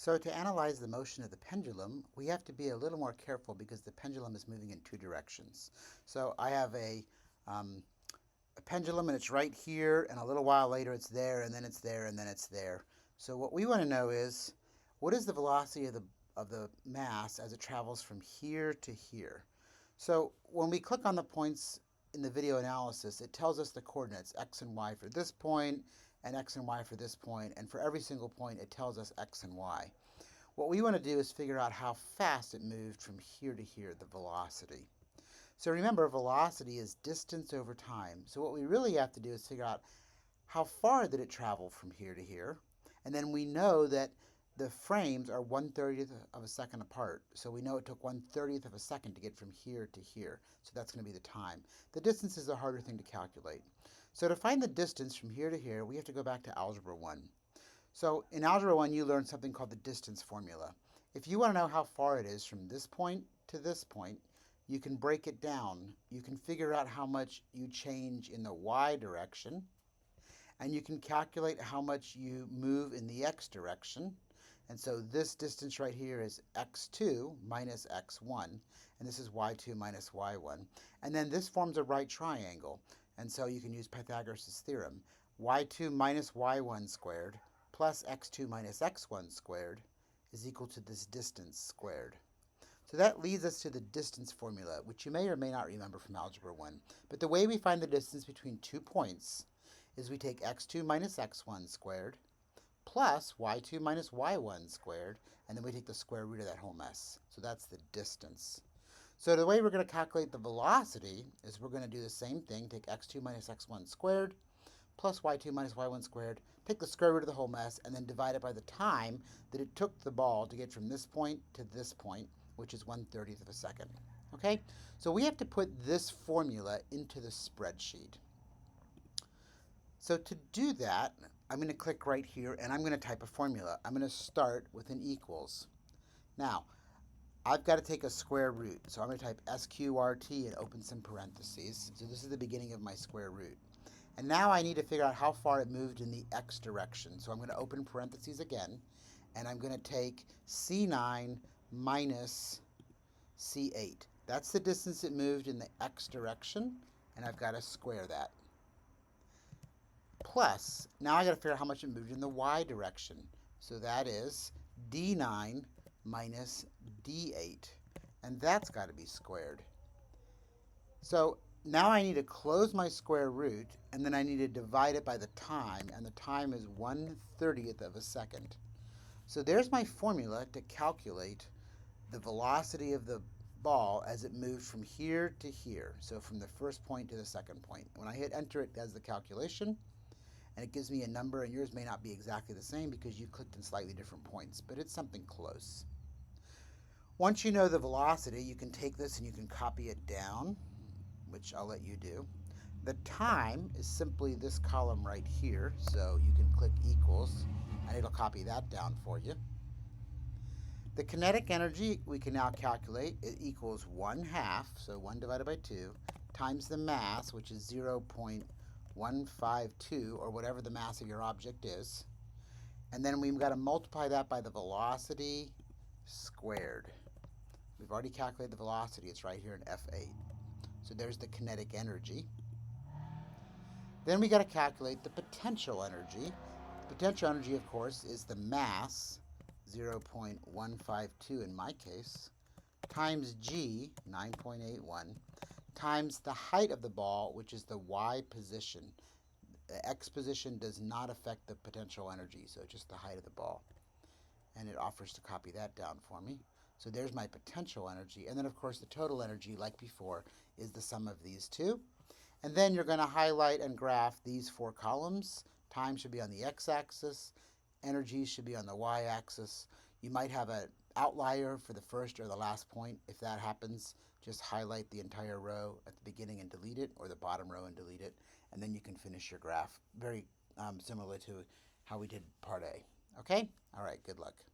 So to analyze the motion of the pendulum, we have to be a little more careful because the pendulum is moving in two directions. So I have a pendulum and it's right here, and a little while later it's there, and then it's there, and then it's there. So what we want to know is, what is the velocity of the mass as it travels from here to here? So when we click on the points in the video analysis, it tells us the coordinates, x and y for this point, and x and y for this point, and for every single point it tells us x and y. What we want to do is figure out how fast it moved from here to here, the velocity. So remember, velocity is distance over time. So what we really have to do is figure out how far did it travel from here to here. And then we know that the frames are 1/30th of a second apart. So we know it took 1/30th of a second to get from here to here. So that's going to be the time. The distance is a harder thing to calculate. So to find the distance from here to here, we have to go back to Algebra 1. So in Algebra 1, you learned something called the distance formula. If you want to know how far it is from this point to this point, you can break it down. You can figure out how much you change in the y direction, and you can calculate how much you move in the x direction. And so this distance right here is x2 minus x1, and this is y2 minus y1. And then this forms a right triangle, and so you can use Pythagoras' theorem. y2 minus y1 squared plus x2 minus x1 squared is equal to this distance squared. So that leads us to the distance formula, which you may or may not remember from Algebra 1. But the way we find the distance between 2 points is we take x2 minus x1 squared plus y2 minus y1 squared, and then we take the square root of that whole mess. So that's the distance. So the way we're going to calculate the velocity is we're going to do the same thing, take x2 minus x1 squared plus y2 minus y1 squared, take the square root of the whole mess, and then divide it by the time that it took the ball to get from this point to this point, which is 1/30th of a second. Okay? So we have to put this formula into the spreadsheet. So to do that, I'm going to click right here and I'm going to type a formula. I'm going to start with an equals. Now, I've got to take a square root. So I'm going to type SQRT and open some parentheses. So this is the beginning of my square root. And now I need to figure out how far it moved in the x direction. So I'm going to open parentheses again, and I'm going to take C9 minus C8. That's the distance it moved in the x direction, and I've got to square that. Plus, now I got to figure out how much it moved in the y direction. So that is D9 minus D8, and that's got to be squared. So now I need to close my square root, and then I need to divide it by the time, and the time is 1/30th of a second. So there's my formula to calculate the velocity of the ball as it moved from here to here. So from the first point to the second point. When I hit enter, it does the calculation, and it gives me a number, and yours may not be exactly the same because you clicked in slightly different points, but it's something close. Once you know the velocity, you can take this and you can copy it down, which I'll let you do. The time is simply this column right here, so you can click equals, and it'll copy that down for you. The kinetic energy we can now calculate. It equals 1/2, so 1 divided by 2, times the mass, which is 0.152, or whatever the mass of your object is. And then we've got to multiply that by the velocity squared. We've already calculated the velocity. It's right here in F8. So there's the kinetic energy. Then we got to calculate the potential energy. The potential energy, of course, is the mass, 0.152 in my case, times g, 9.81, times the height of the ball, which is the y position. The x position does not affect the potential energy, so it's just the height of the ball. And it offers to copy that down for me. So there's my potential energy. And then, of course, the total energy, like before, is the sum of these two. And then you're going to highlight and graph these 4 columns. Time should be on the x-axis. Energy should be on the y-axis. You might have an outlier for the first or the last point. If that happens, just highlight the entire row at the beginning and delete it, or the bottom row and delete it. And then you can finish your graph. Very similar to how we did part A. Okay? All right, good luck.